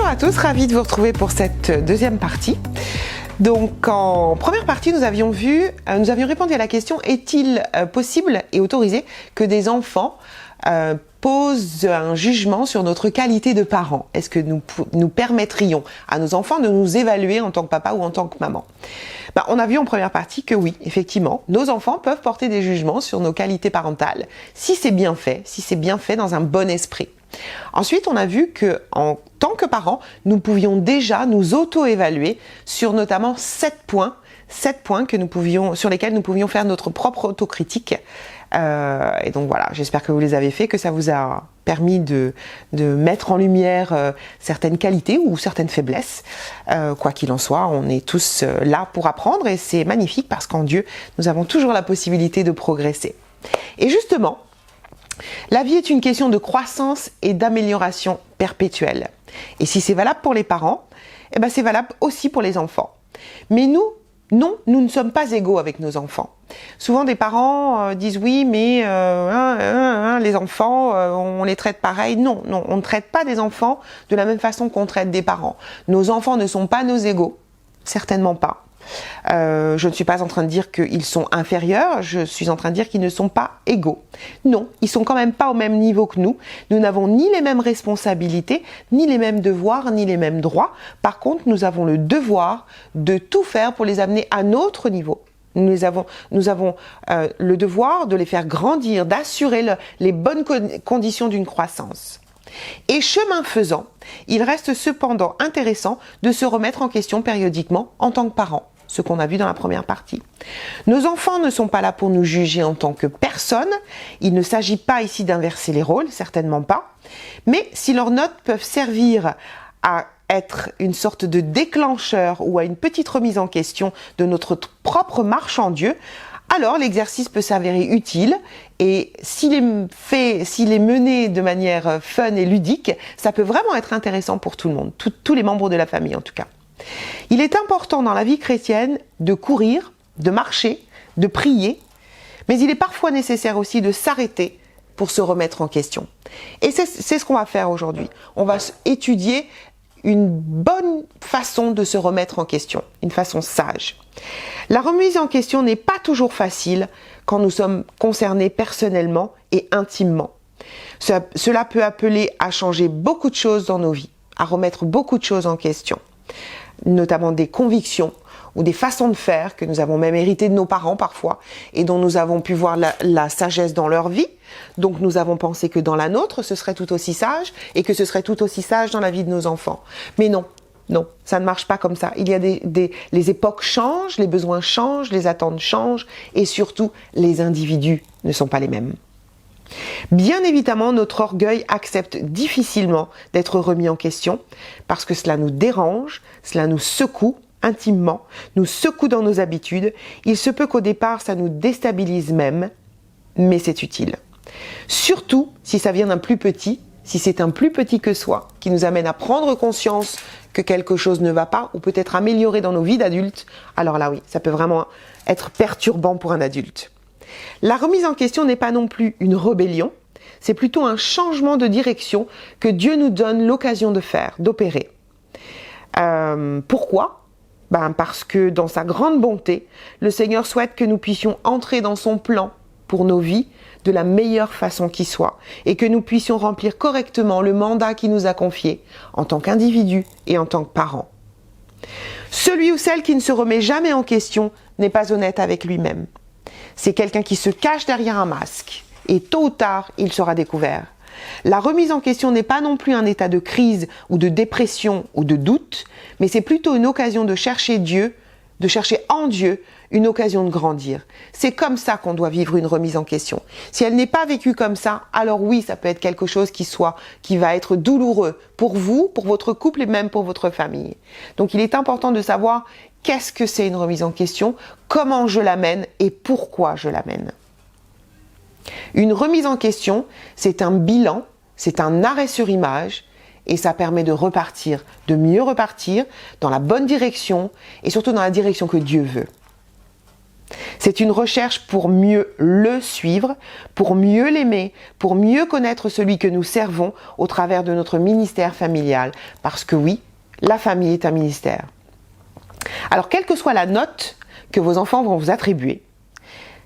à tous, ravi de vous retrouver pour cette deuxième partie. Donc en première partie, nous avions répondu à la question: est-il possible et autorisé que des enfants posent un jugement sur notre qualité de parents? Est-ce que nous permettrions à nos enfants de nous évaluer en tant que papa ou en tant que maman? On a vu en première partie que oui, effectivement, nos enfants peuvent porter des jugements sur nos qualités parentales si c'est bien fait dans un bon esprit. Ensuite, on a vu que en tant que parents, nous pouvions déjà nous auto-évaluer sur notamment 7 points sur lesquels nous pouvions faire notre propre autocritique. Et donc voilà, j'espère que vous les avez fait, que ça vous a permis de mettre en lumière certaines qualités ou certaines faiblesses. Quoi qu'il en soit, on est tous là pour apprendre et c'est magnifique parce qu'en Dieu, nous avons toujours la possibilité de progresser. Et justement, la vie est une question de croissance et d'amélioration perpétuelle. Et si c'est valable pour les parents, c'est valable aussi pour les enfants. Mais nous ne sommes pas égaux avec nos enfants. Souvent des parents disent oui, mais les enfants, on les traite pareil. Non, on ne traite pas des enfants de la même façon qu'on traite des parents. Nos enfants ne sont pas nos égaux, certainement pas. Je ne suis pas en train de dire qu'ils sont inférieurs, je suis en train de dire qu'ils ne sont pas égaux. Non, ils sont quand même pas au même niveau que nous. Nous n'avons ni les mêmes responsabilités, ni les mêmes devoirs, ni les mêmes droits. Par contre, nous avons le devoir de tout faire pour les amener à notre niveau. Nous avons le devoir de les faire grandir, d'assurer les bonnes conditions d'une croissance. Et chemin faisant, il reste cependant intéressant de se remettre en question périodiquement en tant que parents, ce qu'on a vu dans la première partie. Nos enfants ne sont pas là pour nous juger en tant que personnes, il ne s'agit pas ici d'inverser les rôles, certainement pas, mais si leurs notes peuvent servir à être une sorte de déclencheur ou à une petite remise en question de notre propre marche en Dieu, alors l'exercice peut s'avérer utile et s'il est mené de manière fun et ludique, ça peut vraiment être intéressant pour tout le monde, tous les membres de la famille en tout cas. Il est important dans la vie chrétienne de courir, de marcher, de prier, mais il est parfois nécessaire aussi de s'arrêter pour se remettre en question. Et c'est ce qu'on va faire aujourd'hui. On va étudier une bonne façon de se remettre en question, une façon sage. La remise en question n'est pas toujours facile quand nous sommes concernés personnellement et intimement. Cela peut appeler à changer beaucoup de choses dans nos vies, à remettre beaucoup de choses en question, notamment des convictions ou des façons de faire que nous avons même héritées de nos parents parfois et dont nous avons pu voir la sagesse dans leur vie. Donc nous avons pensé que dans la nôtre, ce serait tout aussi sage et que ce serait tout aussi sage dans la vie de nos enfants. Mais non, ça ne marche pas comme ça. Il y a les époques changent, les besoins changent, les attentes changent et surtout, les individus ne sont pas les mêmes. Bien évidemment, notre orgueil accepte difficilement d'être remis en question parce que cela nous dérange, cela nous secoue intimement, nous secoue dans nos habitudes. Il se peut qu'au départ, ça nous déstabilise même, mais c'est utile. Surtout si ça vient d'un plus petit, si c'est un plus petit que soi qui nous amène à prendre conscience que quelque chose ne va pas ou peut-être améliorer dans nos vies d'adultes, alors là oui, ça peut vraiment être perturbant pour un adulte. La remise en question n'est pas non plus une rébellion, c'est plutôt un changement de direction que Dieu nous donne l'occasion de faire, d'opérer. Pourquoi ? Parce que dans sa grande bonté, le Seigneur souhaite que nous puissions entrer dans son plan pour nos vies de la meilleure façon qui soit et que nous puissions remplir correctement le mandat qu'il nous a confié en tant qu'individu et en tant que parent. Celui ou celle qui ne se remet jamais en question n'est pas honnête avec lui-même. C'est quelqu'un qui se cache derrière un masque et tôt ou tard, il sera découvert. La remise en question n'est pas non plus un état de crise ou de dépression ou de doute, mais c'est plutôt une occasion de chercher en Dieu une occasion de grandir. C'est comme ça qu'on doit vivre une remise en question. Si elle n'est pas vécue comme ça, alors oui, ça peut être quelque chose qui va être douloureux pour vous, pour votre couple et même pour votre famille. Donc il est important de savoir qu'est-ce que c'est une remise en question, comment je l'amène et pourquoi je l'amène. Une remise en question, c'est un bilan, c'est un arrêt sur image et ça permet de repartir, de mieux repartir dans la bonne direction et surtout dans la direction que Dieu veut. C'est une recherche pour mieux le suivre, pour mieux l'aimer, pour mieux connaître celui que nous servons au travers de notre ministère familial. Parce que oui, la famille est un ministère. Alors, quelle que soit la note que vos enfants vont vous attribuer,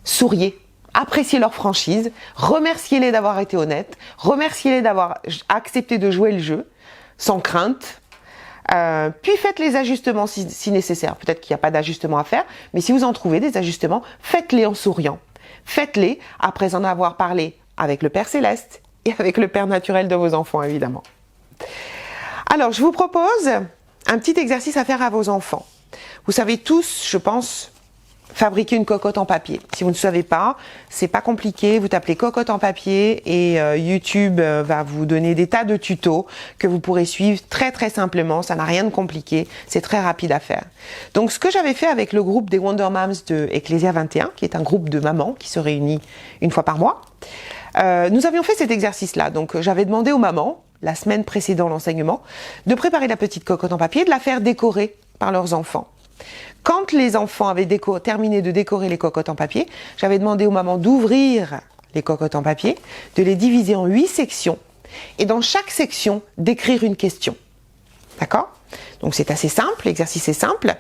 souriez, appréciez leur franchise, remerciez-les d'avoir été honnêtes, remerciez-les d'avoir accepté de jouer le jeu, sans crainte. Puis faites les ajustements si nécessaire. Peut-être qu'il n'y a pas d'ajustement à faire, mais si vous en trouvez des ajustements, faites-les en souriant. Faites-les après en avoir parlé avec le Père Céleste et avec le Père naturel de vos enfants, évidemment. Alors, je vous propose un petit exercice à faire à vos enfants. Vous savez tous, je pense, fabriquer une cocotte en papier. Si vous ne savez pas, c'est pas compliqué. Vous tapez cocotte en papier et YouTube va vous donner des tas de tutos que vous pourrez suivre très simplement. Ça n'a rien de compliqué. C'est très rapide à faire. Donc, ce que j'avais fait avec le groupe des Wonder Moms de Ecclesia 21, qui est un groupe de mamans qui se réunit une fois par mois, nous avions fait cet exercice-là. Donc, j'avais demandé aux mamans, la semaine précédant l'enseignement, de préparer la petite cocotte en papier et de la faire décorer par leurs enfants. Quand les enfants avaient terminé de décorer les cocottes en papier, j'avais demandé aux mamans d'ouvrir les cocottes en papier, de les diviser en 8 sections et dans chaque section d'écrire une question. D'accord? Donc c'est assez simple, l'exercice est simple.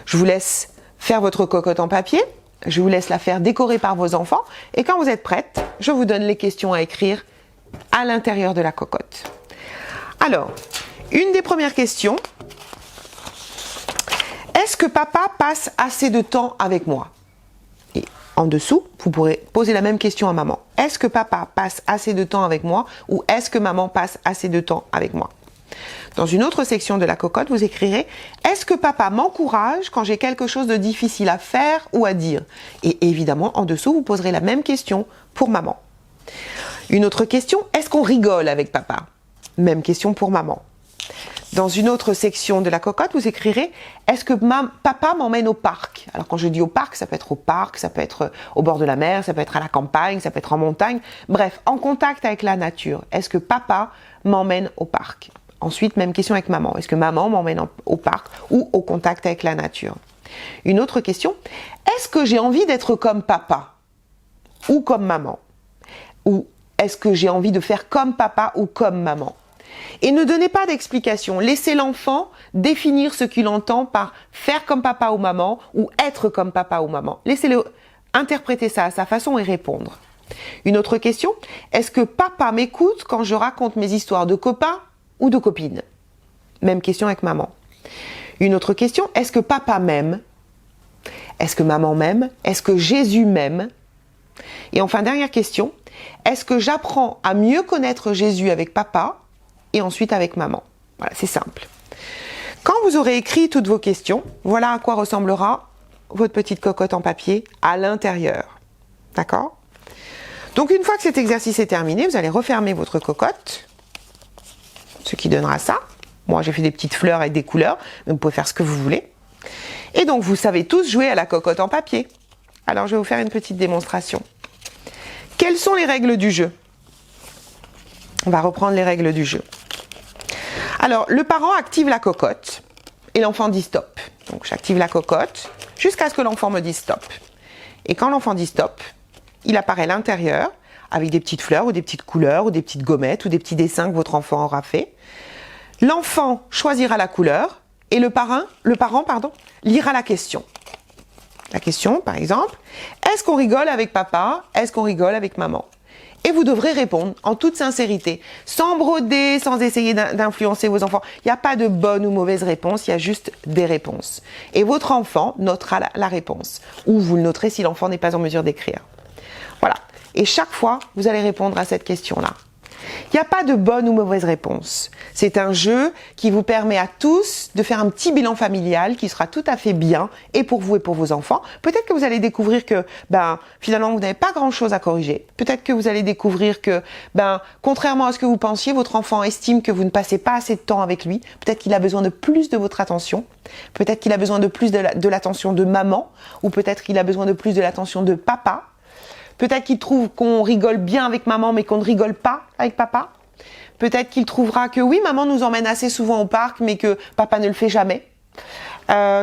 Je vous laisse faire votre cocotte en papier, je vous laisse la faire décorer par vos enfants et quand vous êtes prête, je vous donne les questions à écrire à l'intérieur de la cocotte. Alors, une des premières questions. Est-ce que papa passe assez de temps avec moi? Et en dessous, vous pourrez poser la même question à maman. Est-ce que papa passe assez de temps avec moi ou est-ce que maman passe assez de temps avec moi? Dans une autre section de la cocotte, vous écrirez « Est-ce que papa m'encourage quand j'ai quelque chose de difficile à faire ou à dire ?» Et évidemment, en dessous, vous poserez la même question pour maman. Une autre question, est-ce qu'on rigole avec papa? Même question pour maman. Dans une autre section de la cocotte, vous écrirez « Est-ce que papa m'emmène au parc ?» Alors quand je dis au parc, ça peut être au parc, ça peut être au bord de la mer, ça peut être à la campagne, ça peut être en montagne. Bref, en contact avec la nature. Est-ce que papa m'emmène au parc? Ensuite, même question avec maman. Est-ce que maman m'emmène au parc ou au contact avec la nature? Une autre question, est-ce que j'ai envie d'être comme papa ou comme maman? Ou est-ce que j'ai envie de faire comme papa ou comme maman? Et ne donnez pas d'explication. Laissez l'enfant définir ce qu'il entend par faire comme papa ou maman ou être comme papa ou maman. Laissez-le interpréter ça à sa façon et répondre. Une autre question, est-ce que papa m'écoute quand je raconte mes histoires de copains ou de copines? Même question avec maman. Une autre question, est-ce que papa m'aime? Est-ce que maman m'aime? Est-ce que Jésus m'aime? Et enfin, dernière question, est-ce que j'apprends à mieux connaître Jésus avec papa et ensuite avec maman? Voilà, c'est simple. Quand vous aurez écrit toutes vos questions, voilà à quoi ressemblera votre petite cocotte en papier à l'intérieur. D'accord? Donc une fois que cet exercice est terminé, vous allez refermer votre cocotte, ce qui donnera ça. Moi, j'ai fait des petites fleurs avec des couleurs, mais vous pouvez faire ce que vous voulez. Et donc, vous savez tous jouer à la cocotte en papier. Alors, je vais vous faire une petite démonstration. Quelles sont les règles du jeu? On va reprendre les règles du jeu. Alors, le parent active la cocotte et l'enfant dit stop. Donc, j'active la cocotte jusqu'à ce que l'enfant me dise stop. Et quand l'enfant dit stop, il apparaît à l'intérieur avec des petites fleurs ou des petites couleurs ou des petites gommettes ou des petits dessins que votre enfant aura fait. L'enfant choisira la couleur et le parent, lira la question. La question, par exemple, est-ce qu'on rigole avec papa? Est-ce qu'on rigole avec maman? Et vous devrez répondre en toute sincérité, sans broder, sans essayer d'influencer vos enfants. Il n'y a pas de bonne ou mauvaise réponse, il y a juste des réponses. Et votre enfant notera la réponse. Ou vous le noterez si l'enfant n'est pas en mesure d'écrire. Voilà. Et chaque fois, vous allez répondre à cette question-là. Il n'y a pas de bonne ou mauvaise réponse. C'est un jeu qui vous permet à tous de faire un petit bilan familial qui sera tout à fait bien et pour vous et pour vos enfants. Peut-être que vous allez découvrir que finalement vous n'avez pas grand-chose à corriger. Peut-être que vous allez découvrir que contrairement à ce que vous pensiez, votre enfant estime que vous ne passez pas assez de temps avec lui. Peut-être qu'il a besoin de plus de votre attention. Peut-être qu'il a besoin de plus de l'attention de maman ou peut-être qu'il a besoin de plus de l'attention de papa. Peut-être qu'il trouve qu'on rigole bien avec maman, mais qu'on ne rigole pas avec papa. Peut-être qu'il trouvera que oui, maman nous emmène assez souvent au parc, mais que papa ne le fait jamais.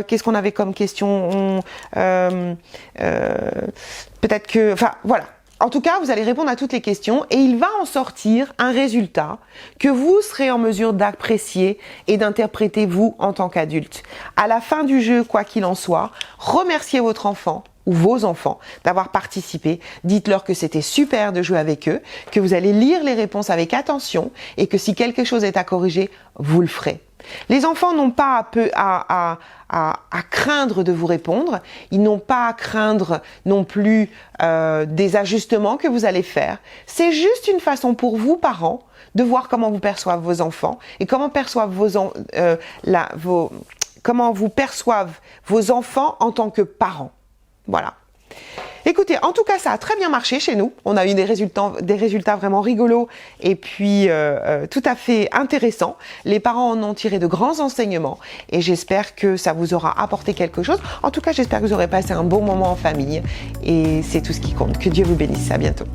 Qu'est-ce qu'on avait comme question? Peut-être que... Enfin, voilà. En tout cas, vous allez répondre à toutes les questions et il va en sortir un résultat que vous serez en mesure d'apprécier et d'interpréter vous en tant qu'adulte. À la fin du jeu, quoi qu'il en soit, remerciez votre enfant ou vos enfants d'avoir participé. Dites-leur que c'était super de jouer avec eux, que vous allez lire les réponses avec attention et que si quelque chose est à corriger, vous le ferez. Les enfants n'ont pas à craindre de vous répondre, ils n'ont pas à craindre non plus des ajustements que vous allez faire. C'est juste une façon pour vous, parents, de voir comment vous perçoivent vos enfants et comment perçoivent comment vous perçoivent vos enfants en tant que parents. Voilà. Écoutez, en tout cas, ça a très bien marché chez nous. On a eu des résultats vraiment rigolos et puis tout à fait intéressants. Les parents en ont tiré de grands enseignements et j'espère que ça vous aura apporté quelque chose. En tout cas, j'espère que vous aurez passé un bon moment en famille et c'est tout ce qui compte. Que Dieu vous bénisse. À bientôt.